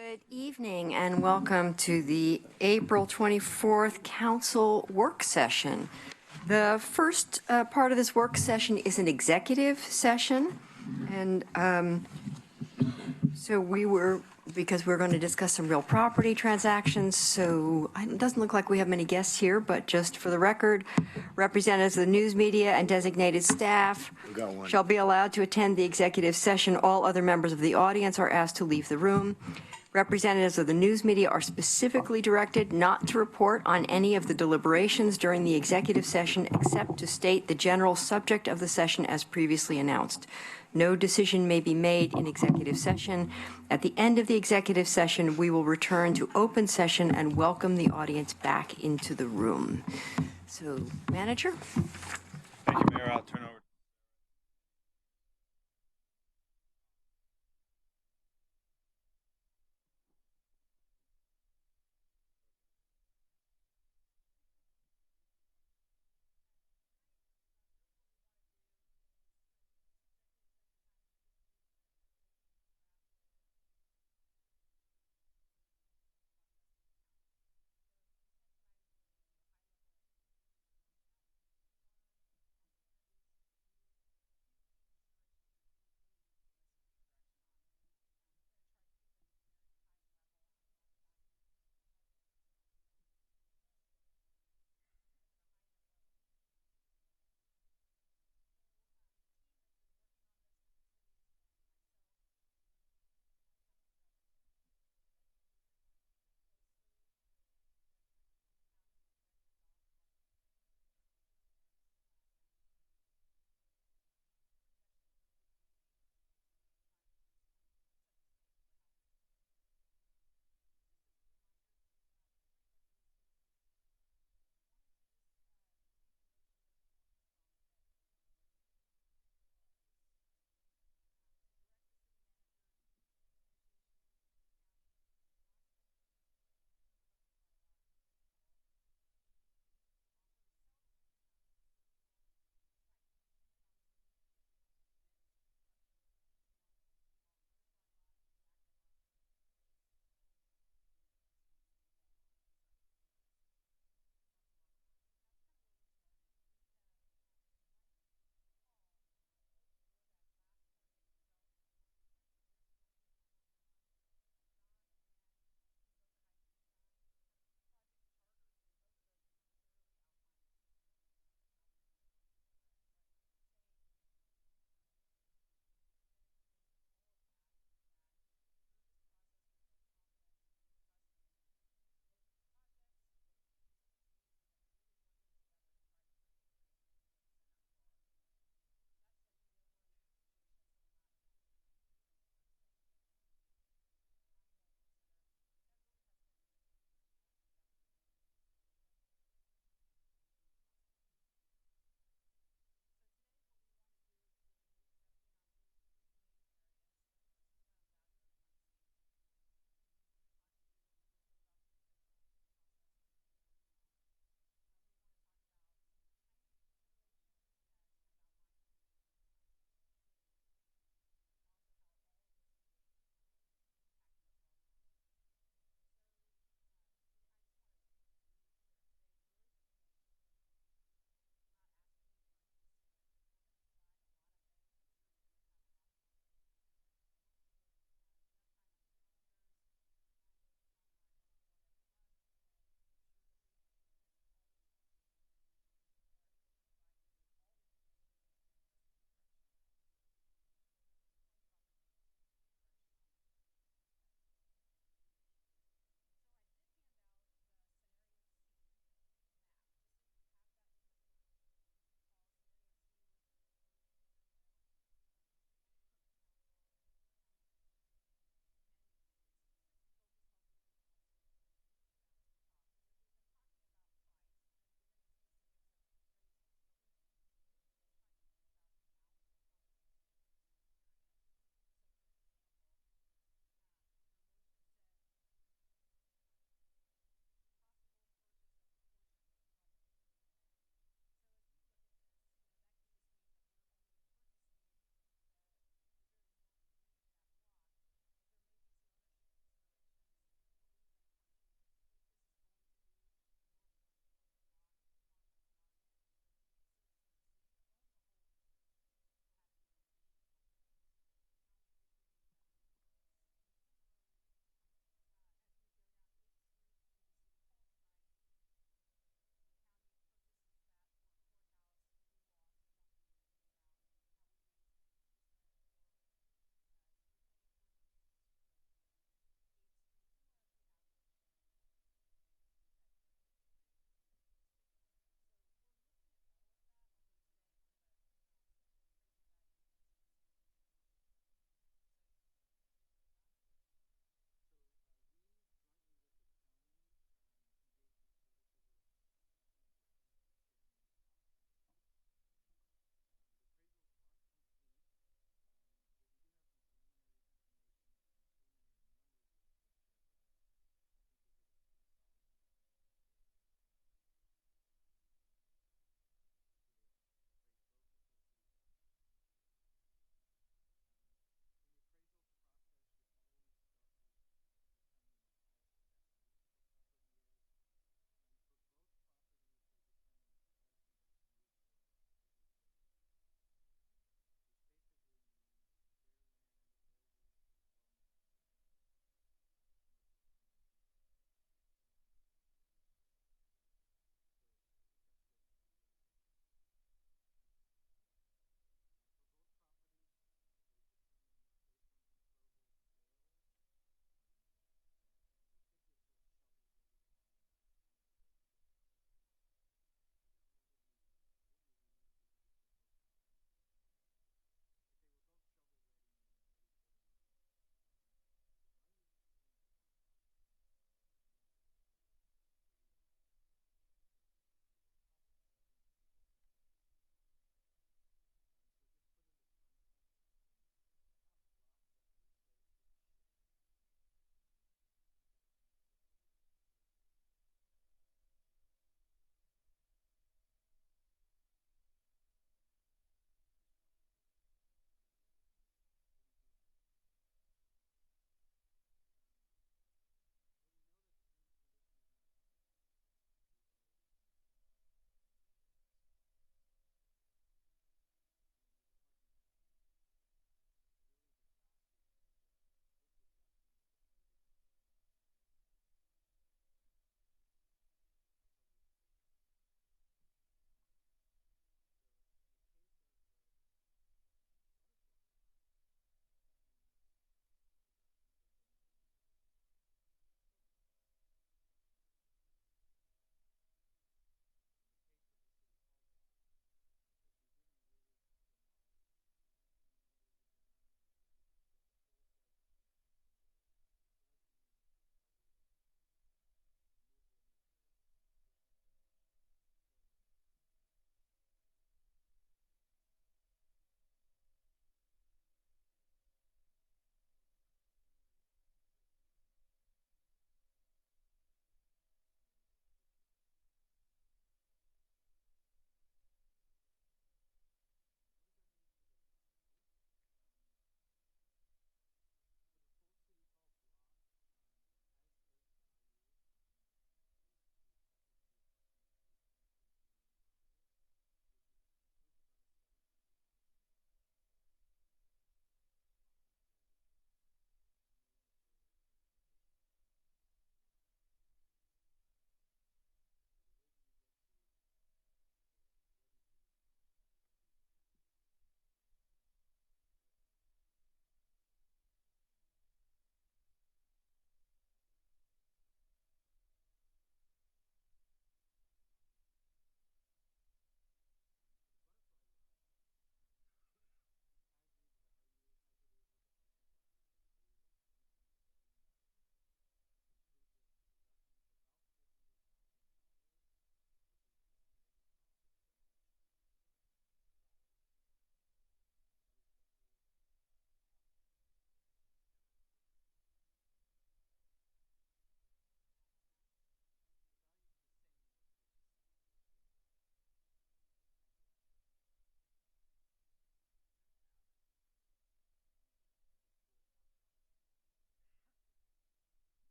Good evening and welcome to the April 24th Council Work Session. The first part of this work session is an executive session. And so because we're going to discuss some real property transactions, so it doesn't look like we have many guests here, but just for the record, representatives of the news media and designated staff shall be allowed to attend the executive session. All other members of the audience are asked to leave the room. Representatives of the news media are specifically directed not to report on any of the deliberations during the executive session except to state the general subject of the session as previously announced. No decision may be made in executive session. At the end of the executive session, we will return to open session and welcome the audience back into the room. So, Manager? Thank you, Mayor. I'll turn over.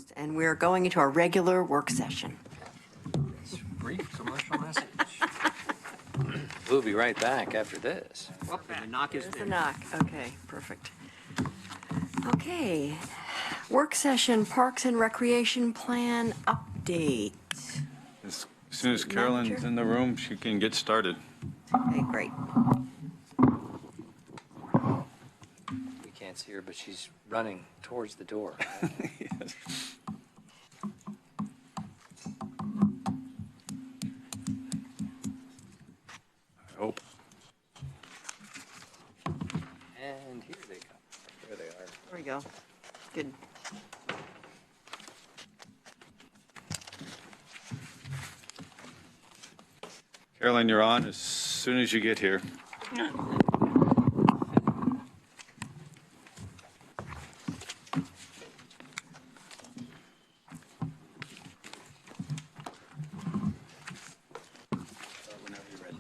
closed, and we're going into our regular work session. Brief commercial message. We'll be right back after this. The knock is There's the there. knock. Okay, perfect. Okay, work session, Parks and Recreation Plan update. As soon as Carolyn's Manager? in the room, she can get started. Okay, great. We can't see her, but she's running towards the door. I hope. And here they come. There they are. There we go. Good. Carolyn, you're on as soon as you get here. Whenever you're ready.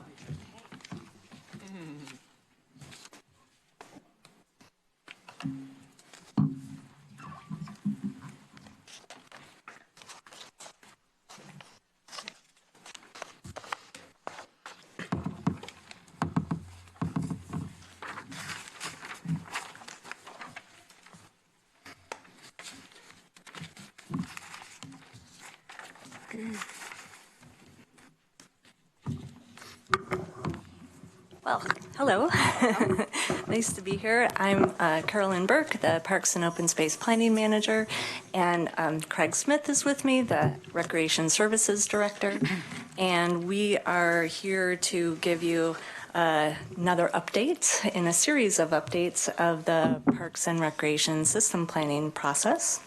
Well, hello. Nice to be here. I'm Carolyn Burke, the Parks and Open Space Planning Manager, and Craig Smith is with me, the Recreation Services Director. And we are here to give you another update in a series of updates of the Parks and Recreation System Planning process.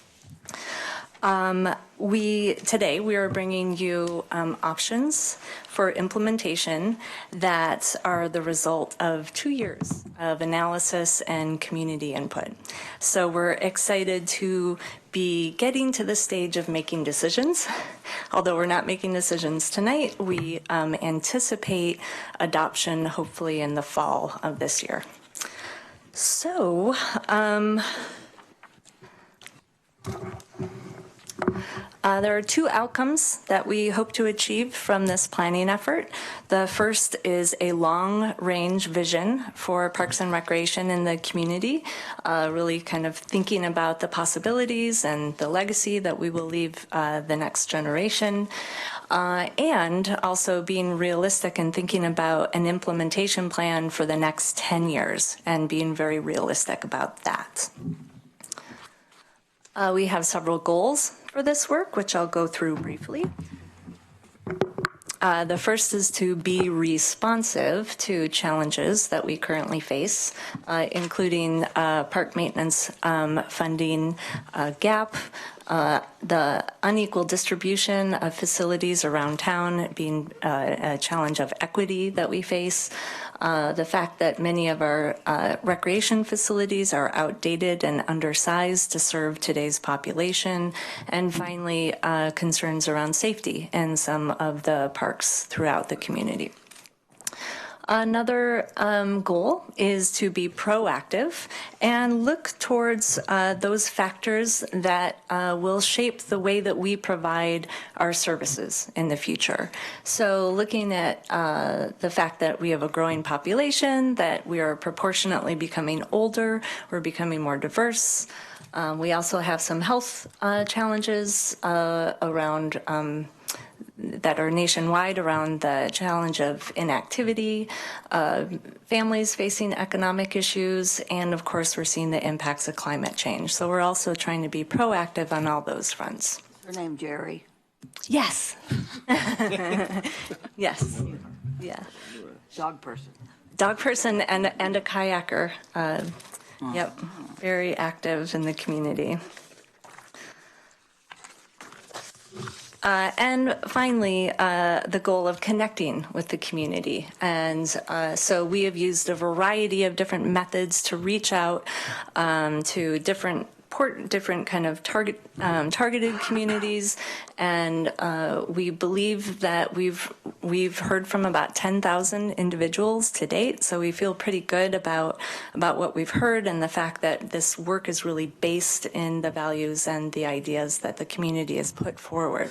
Today we are bringing you options for implementation that are the result of 2 years of analysis and community input. So we're excited to be getting to the stage of making decisions. Although we're not making decisions tonight, we anticipate adoption hopefully in the fall of this year. So, there are 2 outcomes that we hope to achieve from this planning effort. The first is a long-range vision for Parks and Recreation in the community, really kind of thinking about the possibilities and the legacy that we will leave the next generation, and also being realistic and thinking about an implementation plan for the next 10 years and being very realistic about that. We have several goals for this work, which I'll go through briefly. The first is to be responsive to challenges that we currently face, including park maintenance funding gap, the unequal distribution of facilities around town being a challenge of equity that we face, the fact that many of our recreation facilities are outdated and undersized to serve today's population, and finally, concerns around safety in some of the parks throughout the community. Another goal is to be proactive and look towards those factors that will shape the way that we provide our services in the future. So looking at the fact that we have a growing population, that we are proportionately becoming older, we're becoming more diverse. We also have some health challenges around that are nationwide around the challenge of inactivity, families facing economic issues, and of course we're seeing the impacts of climate change. So we're also trying to be proactive on all those fronts. Her name Jerry. Yes. Yes. Yeah. Dog person. Dog person and a kayaker. Yep. Very active in the community. And finally, the goal of connecting with the community. And so we have used a variety of different methods to reach out to different support different kind of targeted communities, and we believe that we've heard from about 10,000 individuals to date. So we feel pretty good about what we've heard and the fact that this work is really based in the values and the ideas that the community has put forward.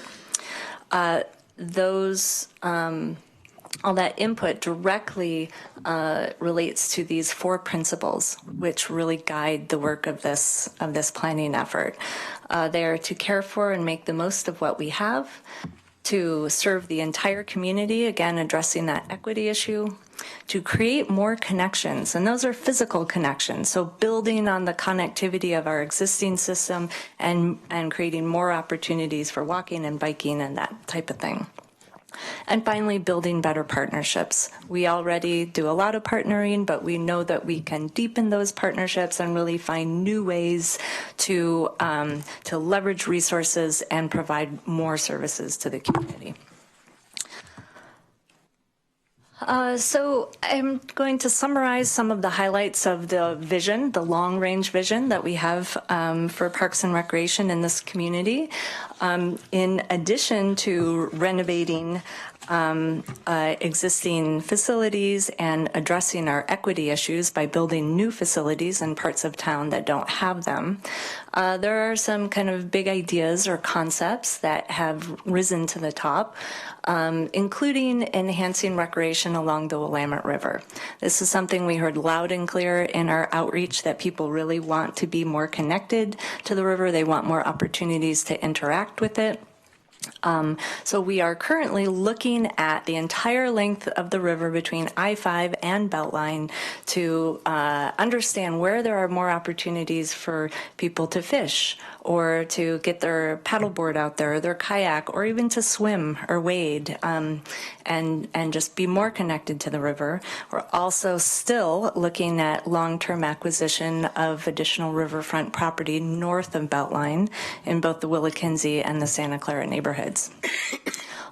All that input directly relates to these 4 principles, which really guide the work of this planning effort. They are to care for and make the most of what we have, to serve the entire community, again, addressing that equity issue, to create more connections, and those are physical connections, so building on the connectivity of our existing system and creating more opportunities for walking and biking and that type of thing. And finally, building better partnerships. We already do a lot of partnering, but we know that we can deepen those partnerships and really find new ways to leverage resources and provide more services to the community. So I'm going to summarize some of the highlights of the vision, the long-range vision that we have for Parks and Recreation in this community. In addition to renovating existing facilities and addressing our equity issues by building new facilities in parts of town that don't have them, there are some kind of big ideas or concepts that have risen to the top, including enhancing recreation along the Willamette River. This is something we heard loud and clear in our outreach, that people really want to be more connected to the river. They want more opportunities to interact with it. So we are currently looking at the entire length of the river between I-5 and Beltline to understand where there are more opportunities for people to fish or to get their paddleboard out there or their kayak or even to swim or wade and just be more connected to the river. We're also still looking at long-term acquisition of additional riverfront property north of Beltline in both the Willakinsey and the Santa Clara neighborhoods.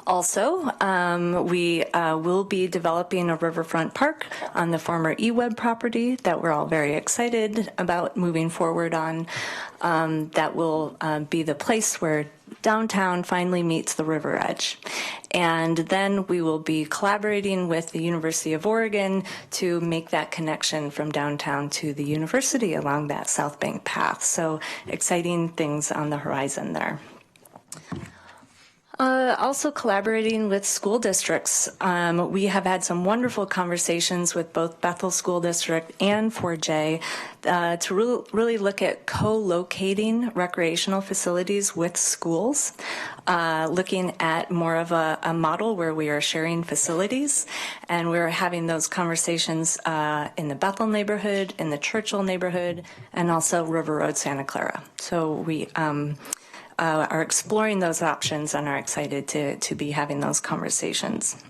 Also, we will be developing a riverfront park on the former eWeb property that we're all very excited about moving forward on. That will be the place where downtown finally meets the river edge. And then we will be collaborating with the University of Oregon to make that connection from downtown to the university along that South Bank path. So exciting things on the horizon there. Also collaborating with school districts. We have had some wonderful conversations with both Bethel School District and 4J to really look at co-locating recreational facilities with schools, looking at more of a model where we are sharing facilities, and we're having those conversations in the Bethel neighborhood, in the Churchill neighborhood, and also River Road, Santa Clara. So we are exploring those options and are excited to be having those conversations.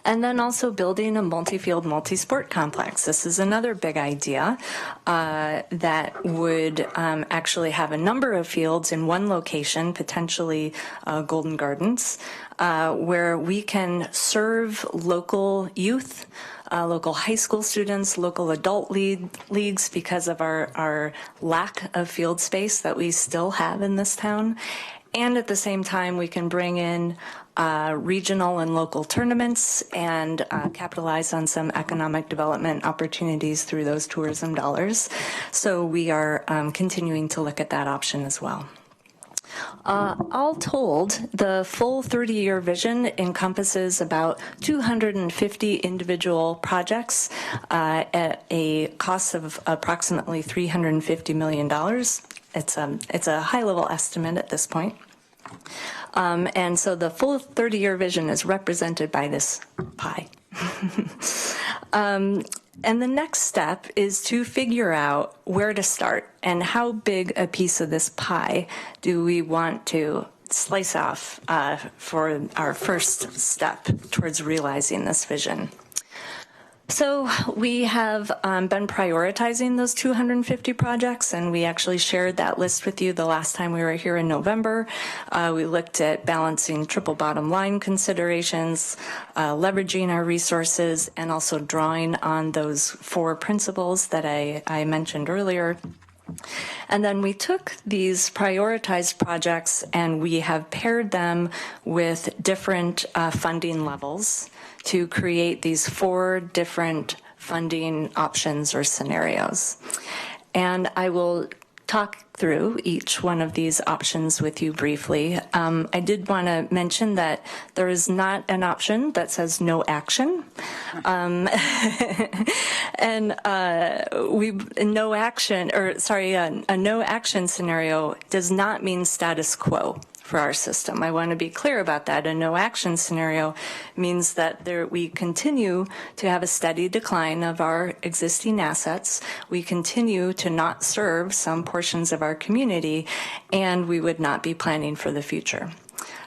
And then also building a multi-field, multi-sport complex. This is another big idea that would actually have a number of fields in one location, potentially Golden Gardens, where we can serve local youth, local high school students, local adult leagues because of our lack of field space that we still have in this town. And at the same time, we can bring in regional and local tournaments and capitalize on some economic development opportunities through those tourism dollars. So we are continuing to look at that option as well. All told, the full 30-year vision encompasses about 250 individual projects at a cost of approximately $350 million. It's a high-level estimate at this point. And so the full 30-year vision is represented by this pie. And the next step is to figure out where to start and how big a piece of this pie do we want to slice off for our first step towards realizing this vision. So we have been prioritizing those 250 projects, and we actually shared that list with you the last time we were here in November. We looked at balancing triple bottom line considerations, leveraging our resources, and also drawing on those 4 principles that I mentioned earlier. And then we took these prioritized projects and we have paired them with different funding levels to create these 4 different funding options or scenarios. And I will talk through each one of these options with you briefly. I did want to mention that there is not an option that says no action. And a no action scenario does not mean status quo for our system. I want to be clear about that. A no action scenario means that we continue to have a steady decline of our existing assets. We continue to not serve some portions of our community, and we would not be planning for the future.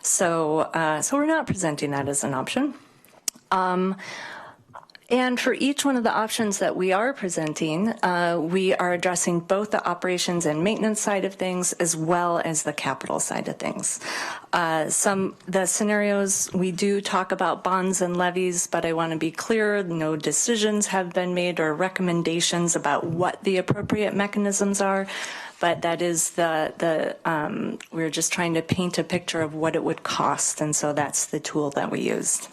So we're not presenting that as an option. And for each one of the options that we are presenting, we are addressing both the operations and maintenance side of things as well as the capital side of things. The scenarios, we do talk about bonds and levies, but I want to be clear, no decisions have been made or recommendations about what the appropriate mechanisms are. But that is we're just trying to paint a picture of what it would cost, and so that's the tool that we used.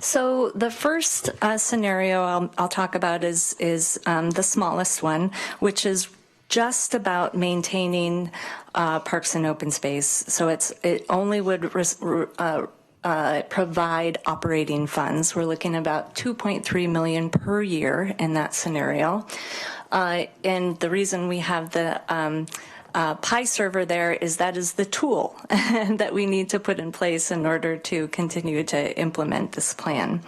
So the first scenario I'll talk about is the smallest one, which is just about maintaining parks and open space. So it only would provide operating funds. We're looking at about $2.3 million per year in that scenario. And the reason we have the Pi server there is that is the tool that we need to put in place in order to continue to implement this plan.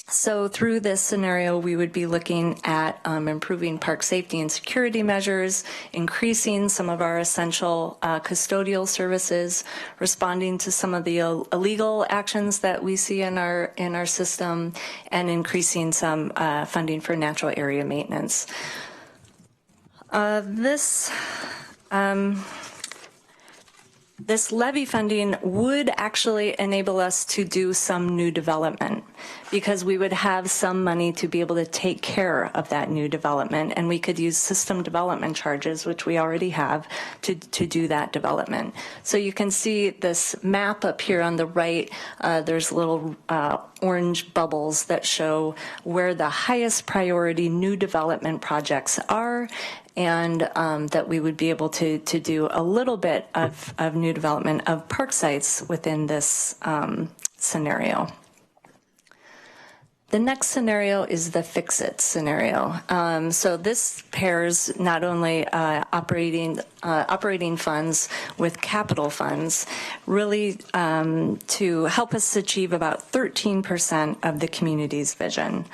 So through this scenario, we would be looking at improving park safety and security measures, increasing some of our essential custodial services, responding to some of the illegal actions that we see in our system, and increasing some funding for natural area maintenance. This levy funding would actually enable us to do some new development because we would have some money to be able to take care of that new development, and we could use system development charges, which we already have, to do that development. So you can see this map up here on the right. There's little orange bubbles that show where the highest priority new development projects are, and that we would be able to do a little bit of new development of park sites within this scenario. The next scenario is the fix-it scenario. So this pairs not only operating funds with capital funds, really to help us achieve about 13% of the community's vision.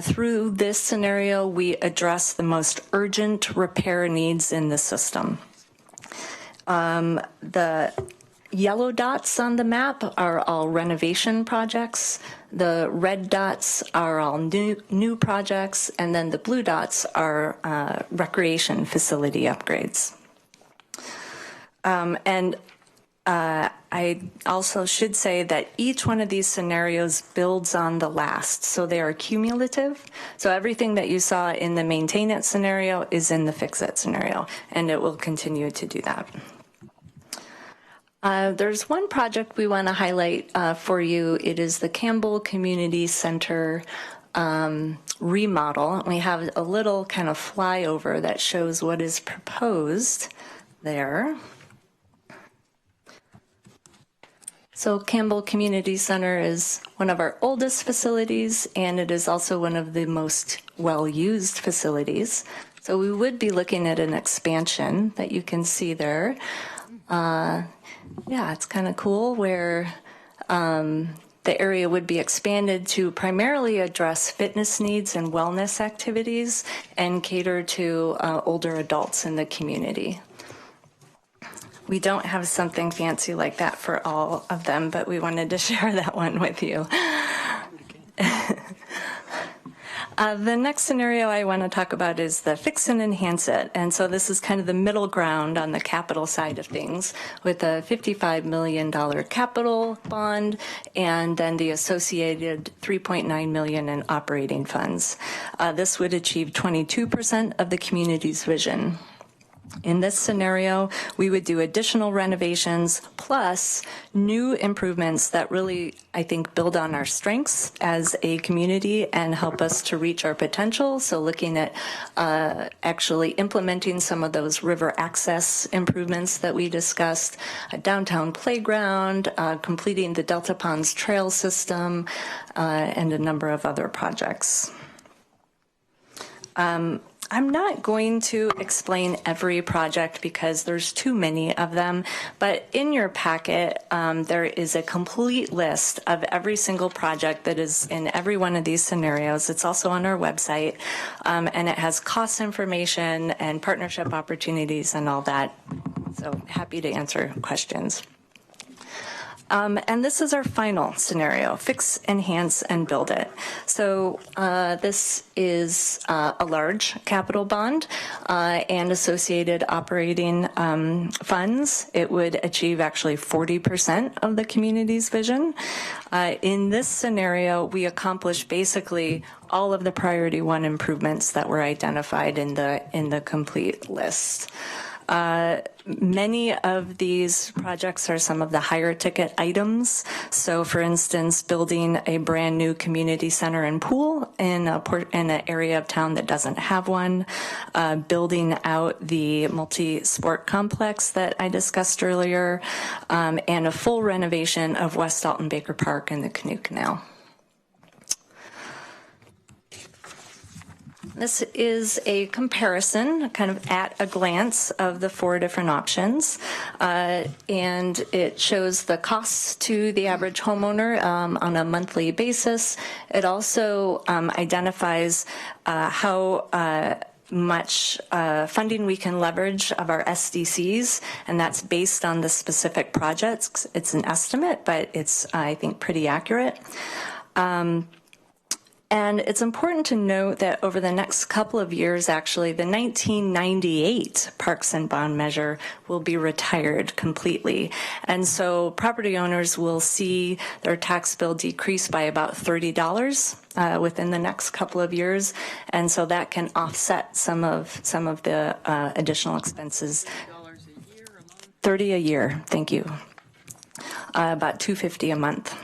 Through this scenario, we address the most urgent repair needs in the system. The yellow dots on the map are all renovation projects. The red dots are all new projects, and then the blue dots are recreation facility upgrades. I also should say that each one of these scenarios builds on the last, so they are cumulative. So everything that you saw in the maintain it scenario is in the fix it scenario, and it will continue to do that. There's one project we want to highlight for you. It is the Campbell Community Center remodel. We have a little kind of flyover that shows what is proposed there. So Campbell Community Center is one of our oldest facilities, and it is also one of the most well-used facilities. So we would be looking at an expansion that you can see there. Yeah, it's kind of cool where the area would be expanded to primarily address fitness needs and wellness activities and cater to older adults in the community. We don't have something fancy like that for all of them, but we wanted to share that one with you. The next scenario I want to talk about is the fix and enhance it. And so this is kind of the middle ground on the capital side of things with a $55 million capital bond and then the associated $3.9 million in operating funds. This would achieve 22% of the community's vision. In this scenario, we would do additional renovations plus new improvements that really, I think, build on our strengths as a community and help us to reach our potential. So looking at actually implementing some of those river access improvements that we discussed, a downtown playground, completing the Delta Ponds trail system, and a number of other projects. I'm not going to explain every project because there's too many of them, but in your packet, there is a complete list of every single project that is in every one of these scenarios. It's also on our website, and it has cost information and partnership opportunities and all that. So happy to answer questions. And this is our final scenario, fix, enhance, and build it. So this is a large capital bond and associated operating funds. It would achieve actually 40% of the community's vision. In this scenario, we accomplish basically all of the priority one improvements that were identified in the complete list. Many of these projects are some of the higher ticket items. So for instance, building a brand new community center and pool in an area of town that doesn't have one, building out the multi-sport complex that I discussed earlier, and a full renovation of West Alton Baker Park and the Canoe Canal. This is a comparison, kind of at a glance, of the 4 different options, and it shows the costs to the average homeowner on a monthly basis. It also identifies how much funding we can leverage of our SDCs, and that's based on the specific projects. It's an estimate, but it's, I think, pretty accurate. And it's important to note that over the next couple of years, actually, the 1998 Parks and Bond measure will be retired completely. And so property owners will see their tax bill decrease by about $30 within the next couple of years. And so that can offset some of the additional expenses. $30 a year, thank you. About $250 a month.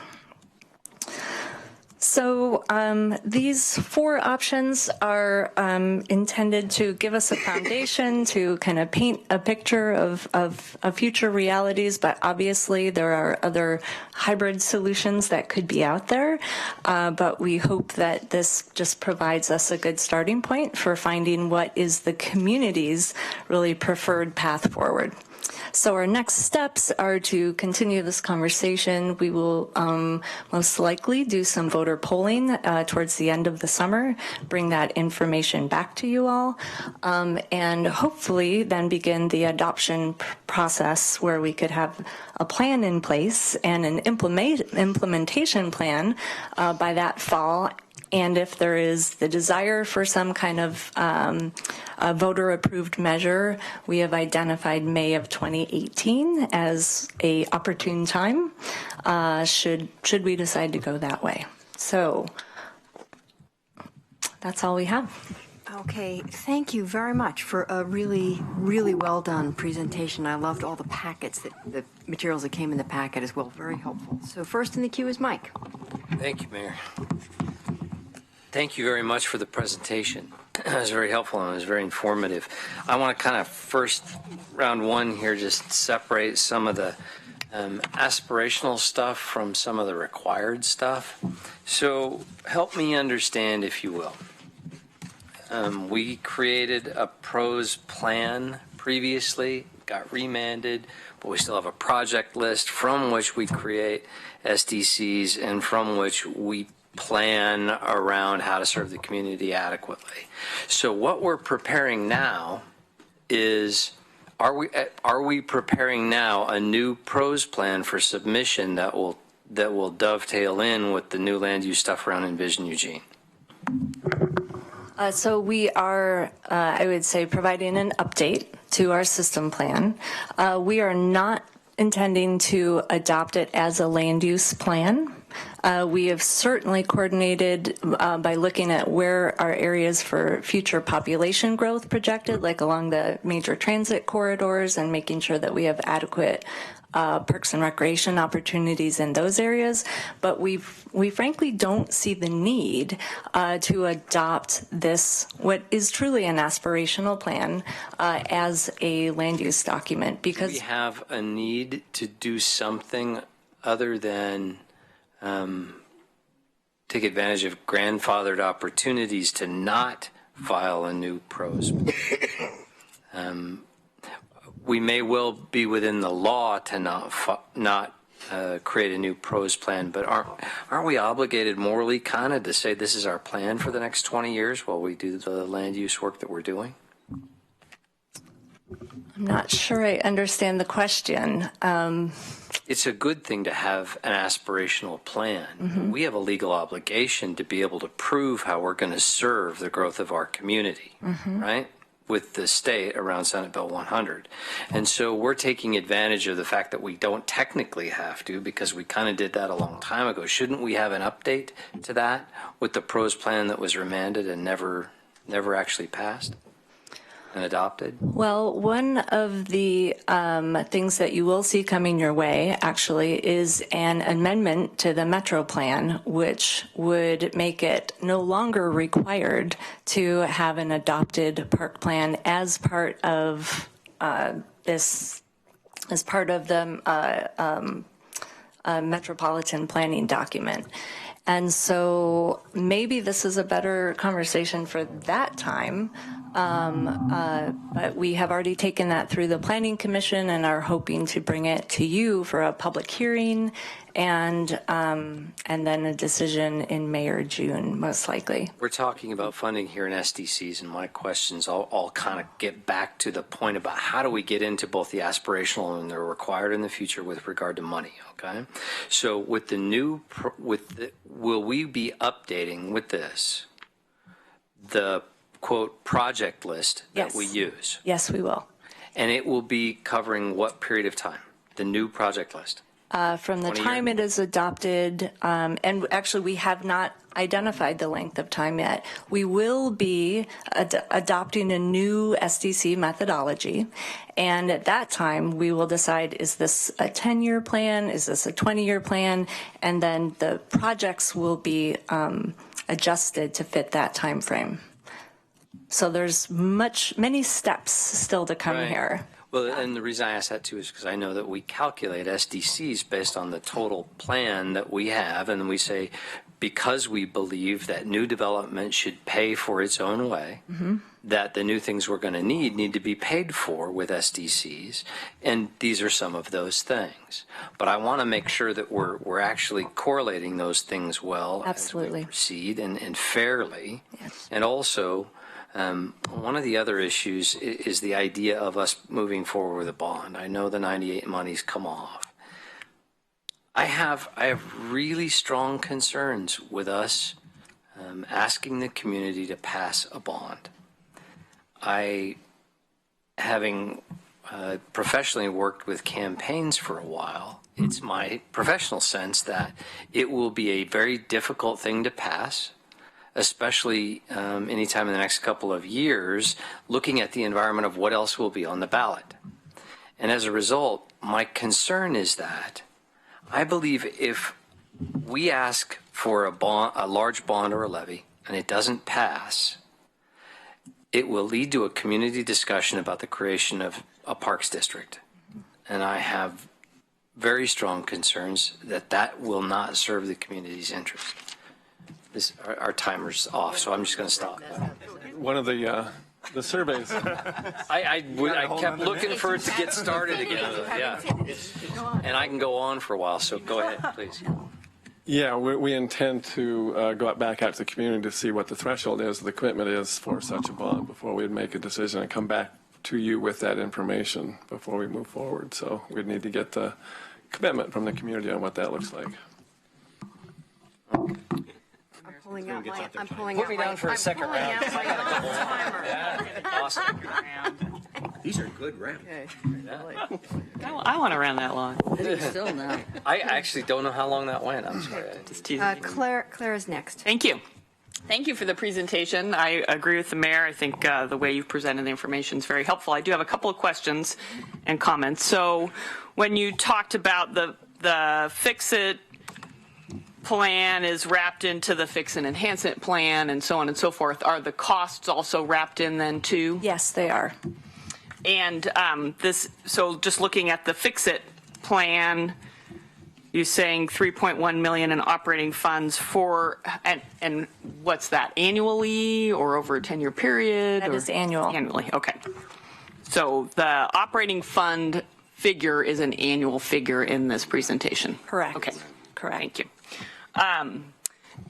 So these 4 options are intended to give us a foundation to kind of paint a picture of future realities, but obviously there are other hybrid solutions that could be out there. But we hope that this just provides us a good starting point for finding what is the community's really preferred path forward. So our next steps are to continue this conversation. We will most likely do some voter polling towards the end of the summer, bring that information back to you all, and hopefully then begin the adoption process where we could have a plan in place and an implementation plan by that fall. And if there is the desire for some kind of a voter-approved measure, we have identified May of 2018 as a opportune time, should we decide to go that way. So that's all we have. Okay, thank you very much for a really, really well done presentation. I loved all the packets, the materials that came in the packet as well. Very helpful. So first in the queue is Mike. Thank you, Mayor. Thank you very much for the presentation. It was very helpful and it was very informative. I want to kind of first, round one here, just separate some of the aspirational stuff from some of the required stuff. So help me understand, if you will. We created a pros plan previously, got remanded, but we still have a project list from which we create SDCs and from which we plan around how to serve the community adequately. So what we're preparing now is, are we preparing now a new pros plan for submission that will dovetail in with the new land use stuff around Envision Eugene? So we are, I would say, providing an update to our system plan. We are not intending to adopt it as a land use plan. We have certainly coordinated by looking at where are areas for future population growth projected, like along the major transit corridors, and making sure that we have adequate parks and recreation opportunities in those areas. But we frankly don't see the need to adopt this, what is truly an aspirational plan, as a land use document, because we have a need to do something other than take advantage of grandfathered opportunities to not file a new PROS. We may well be within the law to not create a new PROS plan, but aren't we obligated morally kind of to say this is our plan for the next 20 years while we do the land use work that we're doing? I'm not sure I understand the question. It's a good thing to have an aspirational plan. Mm-hmm. We have a legal obligation to be able to prove how we're going to serve the growth of our community, Mm-hmm. right? With the state around Senate Bill 100. And so we're taking advantage of the fact that we don't technically have to, because we kind of did that a long time ago. Shouldn't we have an update to that with the PROS plan that was remanded and never actually passed and adopted? Well, one of the things that you will see coming your way, actually, is an amendment to the Metro Plan, which would make it no longer required to have an adopted park plan as part of this, as part of the metropolitan planning document. And so maybe this is a better conversation for that time. But we have already taken that through the Planning Commission and are hoping to bring it to you for a public hearing and then a decision in May or June, most likely. We're talking about funding here in SDCs, and my questions all kind of get back to the point about how do we get into both the aspirational and the required in the future with regard to money, okay? So with the new, will we be updating with this the quote project list that Yes. we use? Yes, we will. And it will be covering what period of time? The new project list? From the 20 time years? it is adopted, and actually we have not identified the length of time yet. We will be adopting a new SDC methodology, and at that time we will decide, is this a 10-year plan, is this a 20-year plan, and then the projects will be adjusted to fit that time frame. So there's many steps still to come Right. here. Well, and the reason I ask that too is because I know that we calculate SDCs based on the total plan that we have, and we say because we believe that new development should pay for its own way, Mm-hmm. that the new things we're going to need to be paid for with SDCs, and these are some of those things. But I want to make sure that we're actually correlating those things well Absolutely. as we proceed and fairly, Yes. and also. One of the other issues is the idea of us moving forward with a bond. I know the 98 money's come off. I have really strong concerns with us asking the community to pass a bond. Having professionally worked with campaigns for a while, it's my professional sense that it will be a very difficult thing to pass, especially anytime in the next couple of years, looking at the environment of what else will be on the ballot. And as a result, my concern is that I believe if we ask for a large bond or a levy, and it doesn't pass, it will lead to a community discussion about the creation of a parks district. And I have very strong concerns that will not serve the community's interest. Our timer's off, so I'm just going to stop. One of the surveys. I kept looking for it to get started again. Yeah, and I can go on for a while. So go ahead, please. Yeah, we intend to go back out to the community to see what the threshold is, the commitment is for such a bond before we'd make a decision and come back to you with that information before we move forward. So we'd need to get the commitment from the community on what that looks like. pulling out my, I'm pulling Put out me my, down for a I'm second pulling round. out my own timer. Awesome. These are good rounds. I want to round that long. Still now. I actually don't know how long that went. I'm sorry. Just teasing. Claire is next. Thank you. Thank you for the presentation. I agree with the mayor. I think the way you've presented the information is very helpful. I do have a couple of questions and comments. So when you talked about the fix-it plan is wrapped into the fix and enhance it plan and so on and so forth, are the costs also wrapped in then too? Yes, they are. And so just looking at the fix-it plan, you're saying 3.1 million in operating funds for, and what's that, annually or over a 10-year period? That is annual. Annually, okay. So the operating fund figure is an annual figure in this presentation? Correct. Okay. Correct. Thank you.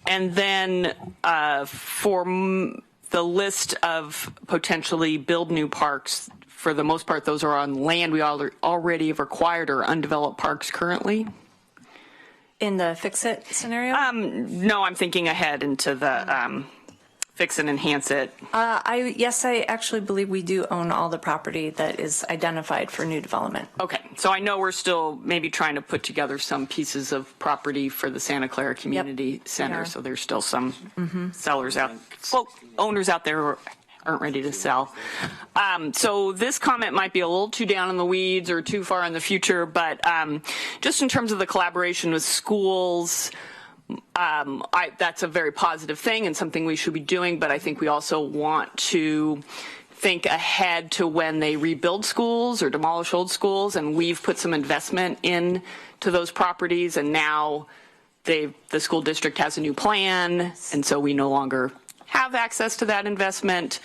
And then for the list of potentially build new parks, for the most part, those are on land we already have acquired or undeveloped parks currently? In the fix-it scenario? No, I'm thinking ahead into the fix and enhance it. Yes, I actually believe we do own all the property that is identified for new development. Okay, so I know we're still maybe trying to put together some pieces of property for the Santa Clara Community Center, are. so there's still some sellers out, well, owners out there who aren't ready to sell. So this comment might be a little too down in the weeds or too far in the future, but just in terms of the collaboration with schools, that's a very positive thing and something we should be doing, but I think we also want to think ahead to when they rebuild schools or demolish old schools, and we've put some investment into those properties, and now the school district has a new plan, and so we no longer have access to that investment.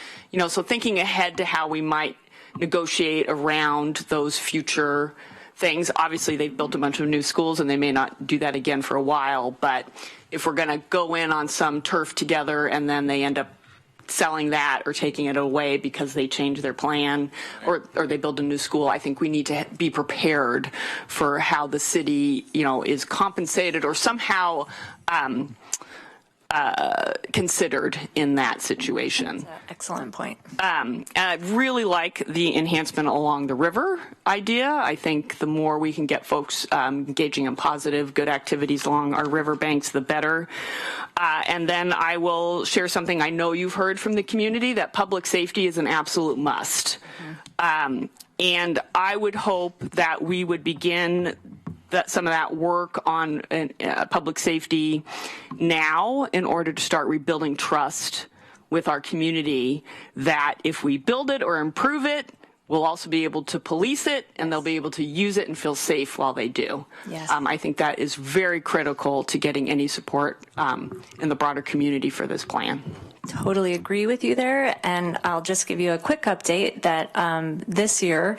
So thinking ahead to how we might negotiate around those future things. Obviously, they've built a bunch of new schools, and they may not do that again for a while, but if we're going to go in on some turf together and then they end up selling that or taking it away because they change their plan or they build a new school, I think we need to be prepared for how the city, is compensated or somehow considered in that situation. Excellent point. And I really like the enhancement along the river idea. I think the more we can get folks engaging in positive, good activities along our river banks, the better. And then I will share something I know you've heard from the community, that public safety is an absolute must. And I would hope that we would begin some of that work on public safety now in order to start rebuilding trust with our community, that if we build it or improve it, we'll also be able to police it and they'll be able to use it and feel safe while they do. Yes. I think that is very critical to getting any support in the broader community for this plan. Totally agree with you there, and I'll just give you a quick update that this year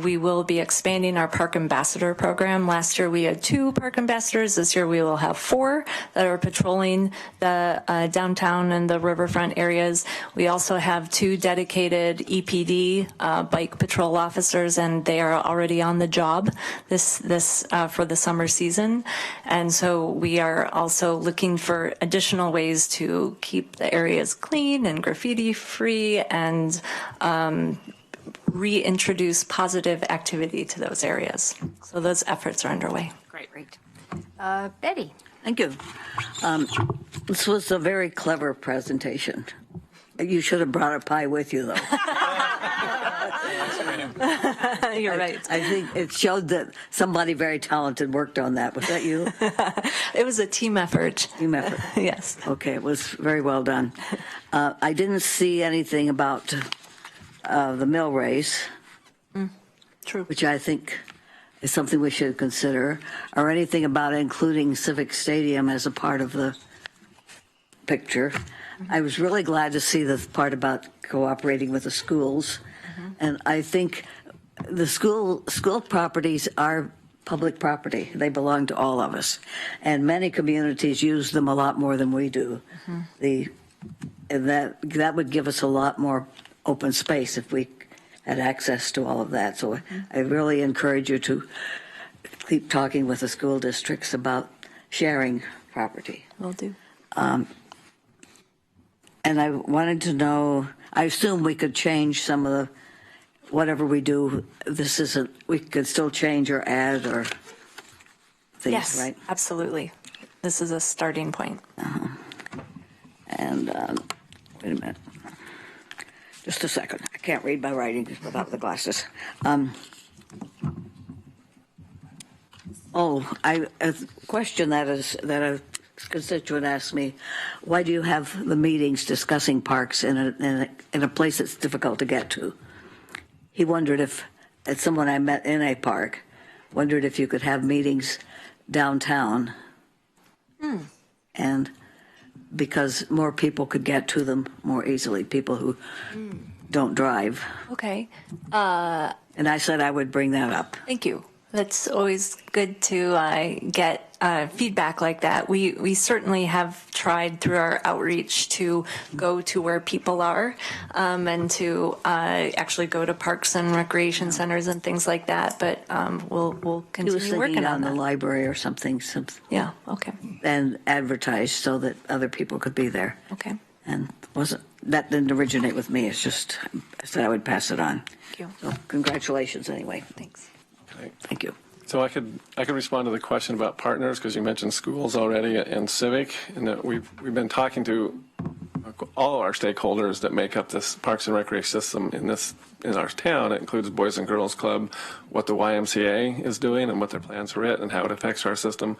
we will be expanding our Park Ambassador program. Last year we had 2 Park Ambassadors. This year we will have 4 that are patrolling the downtown and the riverfront areas. We also have 2 dedicated EPD bike patrol officers, and they are already on the job this for the summer season. And so we are also looking for additional ways to keep the areas clean and graffiti free and reintroduce positive activity to those areas. So those efforts are underway. Great. Betty. Thank you. This was a very clever presentation. You should have brought a pie with you, though. You're right. I think it showed that somebody very talented worked on that. Was that you? It was a team effort. Team effort. Yes. Okay, it was very well done. I didn't see anything about the mill race, True. which I think is something we should consider, or anything about including Civic Stadium as a part of the picture. I was really glad to see the part about cooperating with the schools. And I think the school properties are public property. They belong to all of us. And many communities use them a lot more than we do. And that would give us a lot more open space if we had access to all of that. So I really encourage you to keep talking with the school districts about sharing property. Will do. And I wanted to know, I assume we could change some of the, whatever we do, this isn't, we could still change or add or things, Yes, right? absolutely. This is a starting point. And, wait a minute. Just a second. I can't read my writing without the glasses. A question that a constituent asked me, why do you have the meetings discussing parks in a place that's difficult to get to? He wondered if, as someone I met in a park, wondered if you could have meetings downtown. And because more people could get to them more easily, people who don't drive. Okay. And I said I would bring that up. Thank you. That's always good to get feedback like that. We certainly have tried through our outreach to go to where people are and to actually go to parks and recreation centers and things like that. But we'll He was continue thinking working on the that. library or something, Yeah. Okay. and advertise so that other people could be there. Okay. And that didn't originate with me. It's just I said I would pass it on. Thank you. So congratulations anyway. Thanks. Thank you. So I could respond to the question about partners, because you mentioned schools already and civic, and that we've been talking to all of our stakeholders that make up this Parks and Recreation system in our town. It includes Boys and Girls Club, what the YMCA is doing and what their plans for it and how it affects our system,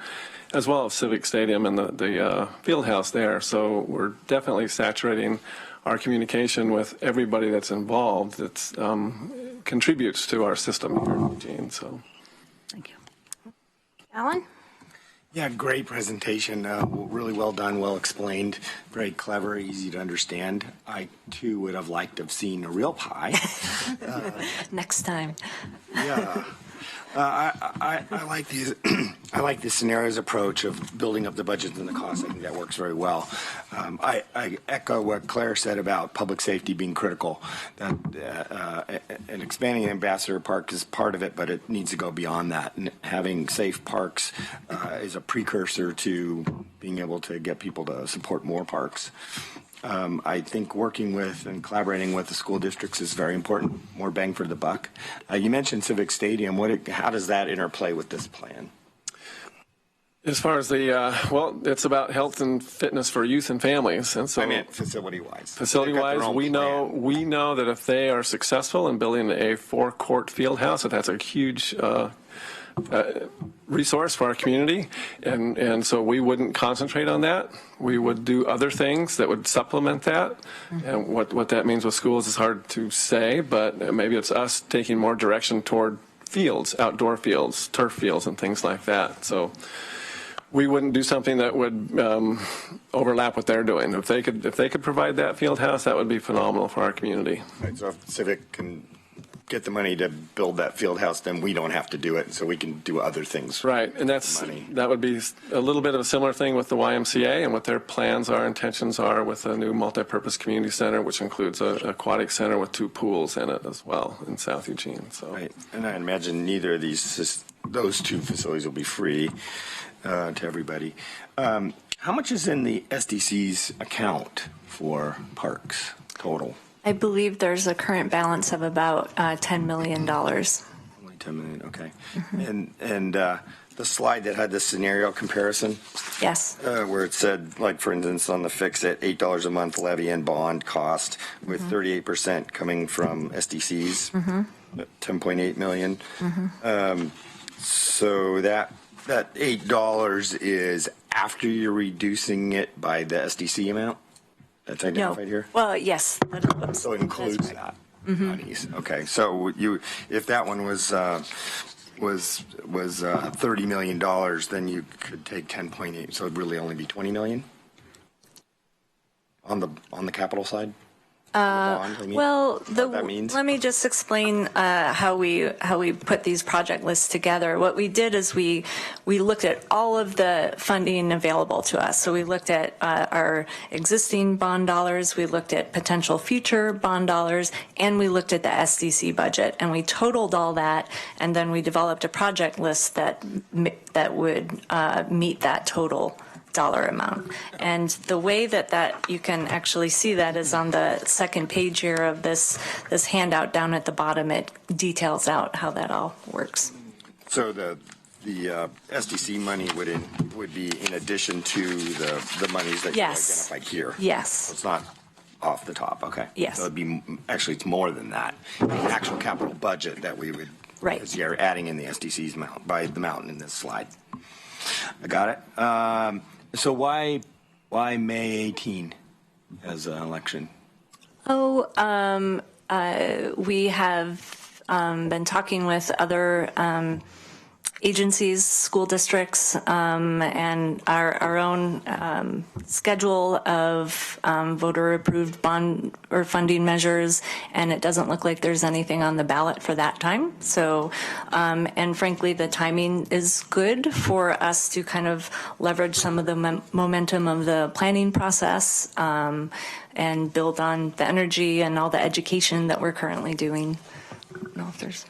as well as Civic Stadium and the field house there. So we're definitely saturating our communication with everybody that's involved that contributes to our system here in Eugene. So. Thank you. Alan? Yeah, great presentation. Really well done, well explained, very clever, easy to understand. I too would have liked to have seen a real pie. Next time. Yeah. I like these. I like the scenarios approach of building up the budgets and the costs. I think that works very well. I echo what Claire said about public safety being critical. That and expanding Ambassador Park is part of it, but it needs to go beyond that. And having safe parks is a precursor to being able to get people to support more parks. I think working with and collaborating with the school districts is very important, more bang for the buck. You mentioned Civic Stadium. How does that interplay with this plan? As far as it's about health and fitness for youth and families. And so I meant facility-wise. Facility-wise, we know that if they are successful in building a 4-court field house, that's a huge resource for our community, and so we wouldn't concentrate on that. We would do other things that would supplement that. And what that means with schools is hard to say, but maybe it's us taking more direction toward fields, outdoor fields, turf fields, and things like that. So we wouldn't do something that would overlap what they're doing. If they could provide that field house, that would be phenomenal for our community. Right, so if Civic can get the money to build that field house, then we don't have to do it, so we can do other things. Right, and that would be a little bit of a similar thing with the YMCA and what their plans are, intentions are with a new multi-purpose community center, which includes an aquatic center with 2 pools in it as well in South Eugene. So. Right, and I imagine neither of those 2 facilities will be free to everybody. How much is in the SDC's account for parks total? I believe there's a current balance of about $10 million. Only $10 million, okay. And the slide that had the scenario comparison, Yes. where it said, like for instance, on the fix it, $8 a month levy and bond cost, with 38% coming from SDCs, $10.8 million. So that $8 is after you're reducing it by the SDC amount? That's identified here? Well, yes. So it includes that monies. Okay, so if that one was $30 million, then you could take 10.8, so it'd really only be 20 million on the capital side? Bond, I mean, Well, what that means? let me just explain how we put these project lists together. What we did is we looked at all of the funding available to us. So we looked at our existing bond dollars, we looked at potential future bond dollars, and we looked at the SDC budget, and we totaled all that, and then we developed a project list that would meet that total dollar amount. And the way that you can actually see that is on the second page here of this handout down at the bottom. It details out how that all works. So the SDC money would be in addition to the monies that Yes. you identified here? Yes. It's not off the top, okay? Yes. So it'd be, actually, it's more than that. The actual capital budget that we would, Right. because you're adding in the SDC's amount, by the amount in this slide. I got it. So why May 18 as an election? We have been talking with other agencies, school districts, and our own schedule of voter-approved bond or funding measures, and it doesn't look like there's anything on the ballot for that time. So, and frankly, the timing is good for us to kind of leverage some of the momentum of the planning process and build on the energy and all the education that we're currently doing. I don't know if there's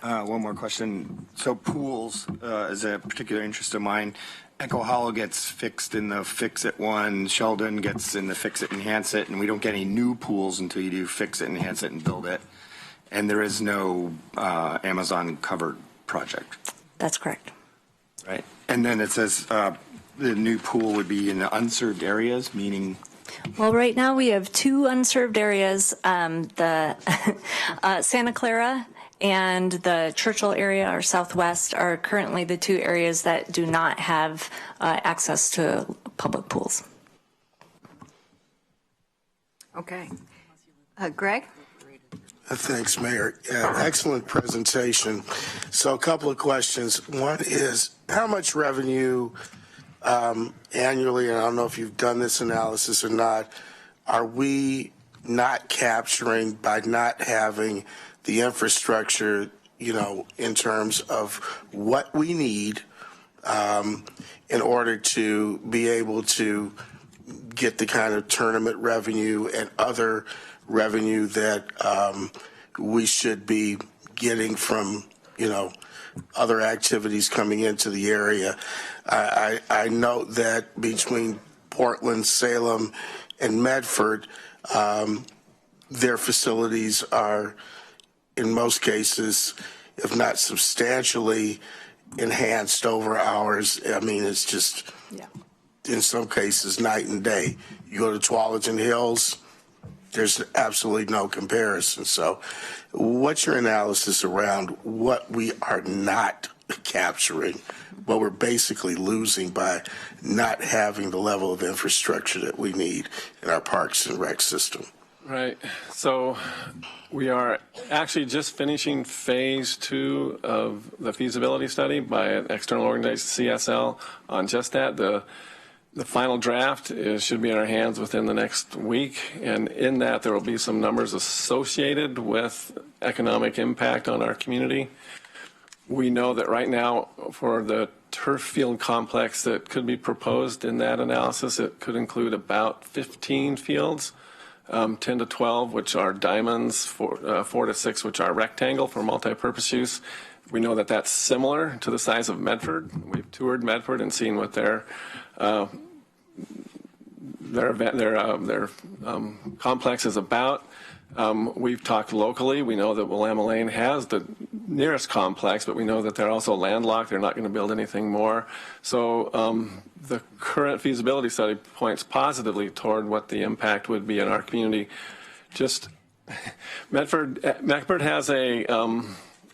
One more question. So pools is a particular interest of mine. Echo Hollow gets fixed in the Fix-It one. Sheldon gets in the Fix-It, Enhance It, and we don't get any new pools until you do Fix-It, Enhance It, and Build It. And there is no Amazon covered project. That's correct. Right. And then it says the new pool would be in the unserved areas, meaning? Well, right now we have two unserved areas, the Santa Clara and the Churchill area, or Southwest, are currently the two areas that do not have access to public pools. Okay. Greg? Thanks, Mayor. Excellent presentation. So a couple of questions. One is, how much revenue annually, and I don't know if you've done this analysis or not, are we not capturing by not having the infrastructure, in terms of what we need in order to be able to get the kind of tournament revenue and other revenue that we should be getting from, other activities coming into the area. I note that between Portland, Salem, and Medford, their facilities are, in most cases, if not substantially enhanced over ours. I mean, it's just, in some cases, night and day. You go to Tualatin Hills, there's absolutely no comparison. So what's your analysis around what we are not capturing, what we're basically losing by not having the level of infrastructure that we need in our parks and rec system? Right. So we are actually just finishing phase 2 of the feasibility study by an external organization, CSL, on just that. The final draft should be in our hands within the next week, and in that there will be some numbers associated with economic impact on our community. We know that right now for the turf field complex that could be proposed in that analysis, it could include about 15 fields. 10 to 12, which are diamonds, 4 to 6, which are rectangle for multi-purpose use. We know that that's similar to the size of Medford. We've toured Medford and seen what their complex is about. We've talked locally. We know that Willamette Lane has the nearest complex, but we know that they're also landlocked. They're not going to build anything more. So the current feasibility study points positively toward what the impact would be in our community. Just Medford has a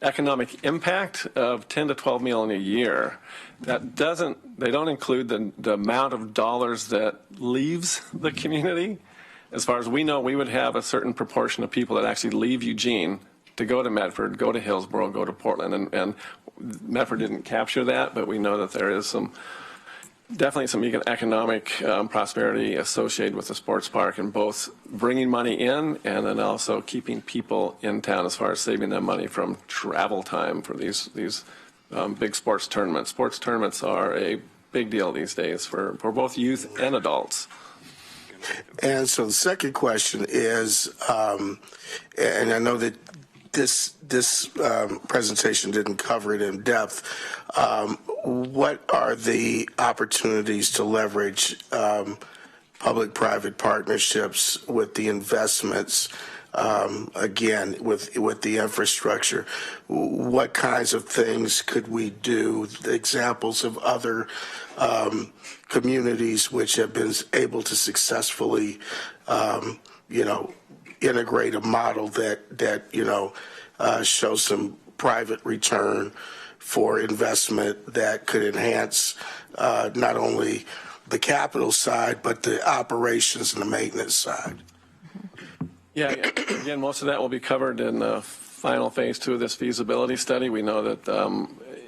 economic impact of 10 to 12 million a year. They don't include the amount of dollars that leaves the community. As far as we know, we would have a certain proportion of people that actually leave Eugene to go to Medford, go to Hillsborough, go to Portland, and Medford didn't capture that, but we know that there is definitely some economic prosperity associated with the sports park, and both bringing money in and then also keeping people in town as far as saving them money from travel time for these big sports tournaments. Sports tournaments are a big deal these days for both youth and adults. And so the second question is, and I know that this presentation didn't cover it in depth. What are the opportunities to leverage public-private partnerships with the investments? Again, with the infrastructure, what kinds of things could we do? Examples of other communities which have been able to successfully, integrate a model that shows some private return for investment that could enhance not only the capital side but the operations and the maintenance side. Yeah, again, most of that will be covered in the final phase 2 of this feasibility study. We know that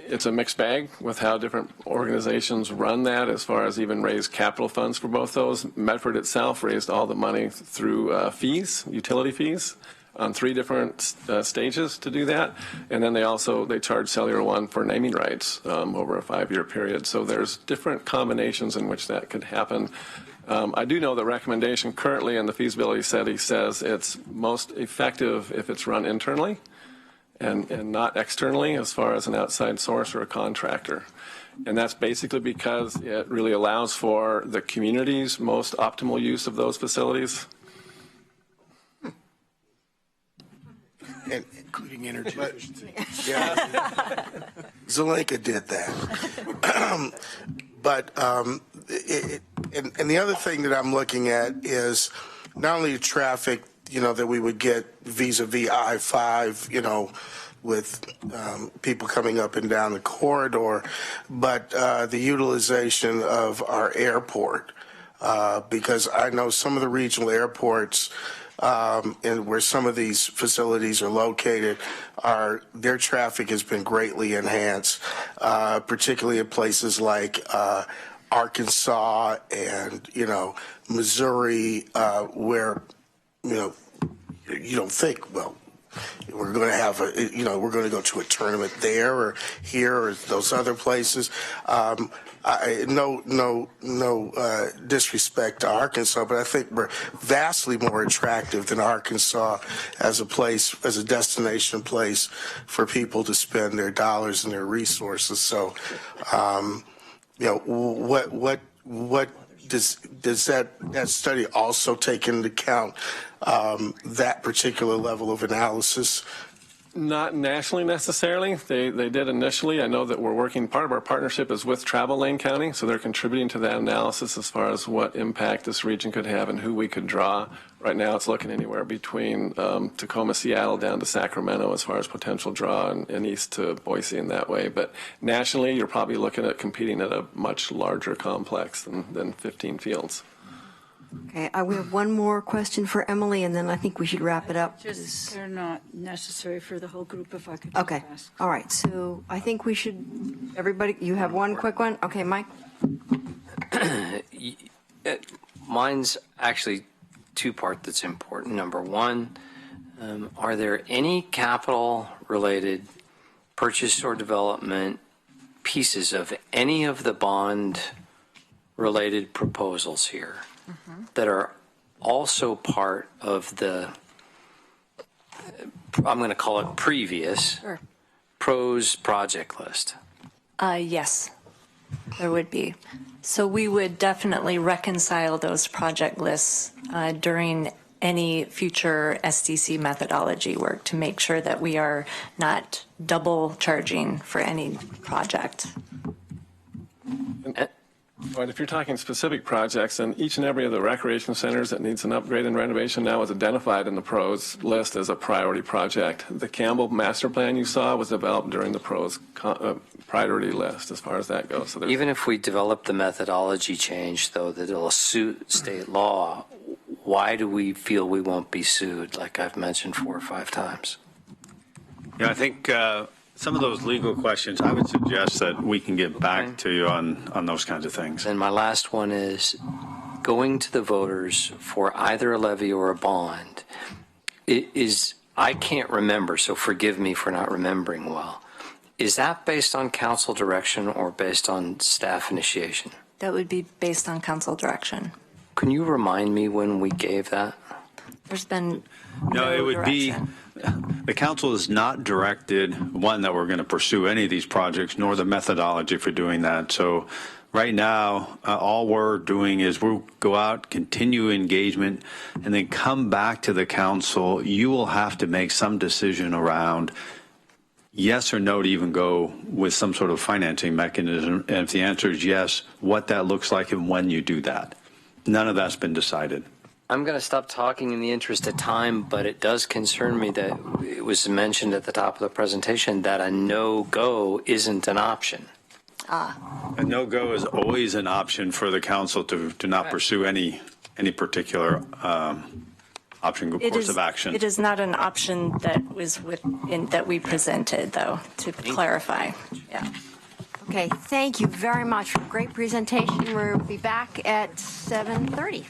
it's a mixed bag with how different organizations run that as far as even raise capital funds for both those. Medford itself raised all the money through fees, utility fees, on 3 different stages to do that. And then they charge Cellular One for naming rights over a 5-year period. So there's different combinations in which that could happen. I do know the recommendation currently in the feasibility study says it's most effective if it's run internally and not externally as far as an outside source or a contractor. And that's basically because it really allows for the community's most optimal use of those facilities. And, including energy efficiency. Yeah, Zelenka did that. But and the other thing that I'm looking at is not only the traffic, that we would get vis-a-vis I-5, with people coming up and down the corridor, but the utilization of our airport, because I know some of the regional airports and where some of these facilities are located, their traffic has been greatly enhanced, particularly in places like Arkansas and Missouri, where you don't think, well, we're going to have we're going to go to a tournament there or here or those other places. No disrespect to Arkansas, but I think we're vastly more attractive than Arkansas as a place, as a destination place for people to spend their dollars and their resources. So, what does that study also take into account that particular level of analysis? Not nationally necessarily. They did initially. I know that we're working, part of our partnership is with Travel Lane County, so they're contributing to that analysis as far as what impact this region could have and who we could draw. Right now it's looking anywhere between Tacoma, Seattle down to Sacramento as far as potential draw and east to Boise in that way. But nationally you're probably looking at competing at a much larger complex than 15 fields. Okay, we have one more question for Emily, and then I think we should wrap it up. They're not necessary for the whole group, if I could just Okay, ask. all right, so I think we should, everybody, you have one quick one? Okay, Mike? Mine's actually 2-part that's important. Number one, are there any capital-related purchase or development pieces of any of the bond-related proposals here that are also part of the, I'm going to call it previous, PROS project list? Yes, there would be. So we would definitely reconcile those project lists during any future SDC methodology work to make sure that we are not double charging for any project. But if you're talking specific projects, then each and every of the recreation centers that needs an upgrade and renovation now is identified in the PROS list as a priority project. The Campbell master plan you saw was developed during the PROS priority list as far as that goes. So even if we develop the methodology change, though, that it'll suit state law, why do we feel we won't be sued, like I've mentioned 4 or 5 times? Yeah, I think some of those legal questions, I would suggest that we can get back to you on those kinds of things. And my last one is going to the voters for either a levy or a bond. I can't remember, so forgive me for not remembering well. Is that based on council direction or based on staff initiation? That would be based on council direction. Can you remind me when we gave that? There's been No, it would direction. be, the council is not directed, one, that we're going to pursue any of these projects, nor the methodology for doing that. So right now, all we're doing is we'll go out, continue engagement, and then come back to the council. You will have to make some decision around yes or no to even go with some sort of financing mechanism. And if the answer is yes, what that looks like and when you do that. None of that's been decided. I'm going to stop talking in the interest of time, but it does concern me that it was mentioned at the top of the presentation that a no-go isn't an option. A no-go is always an option for the council to not pursue any particular option, course of action. It is not an option that was that we presented, though, to clarify. Yeah. Okay, thank you very much for a great presentation. We'll be back at 7:30.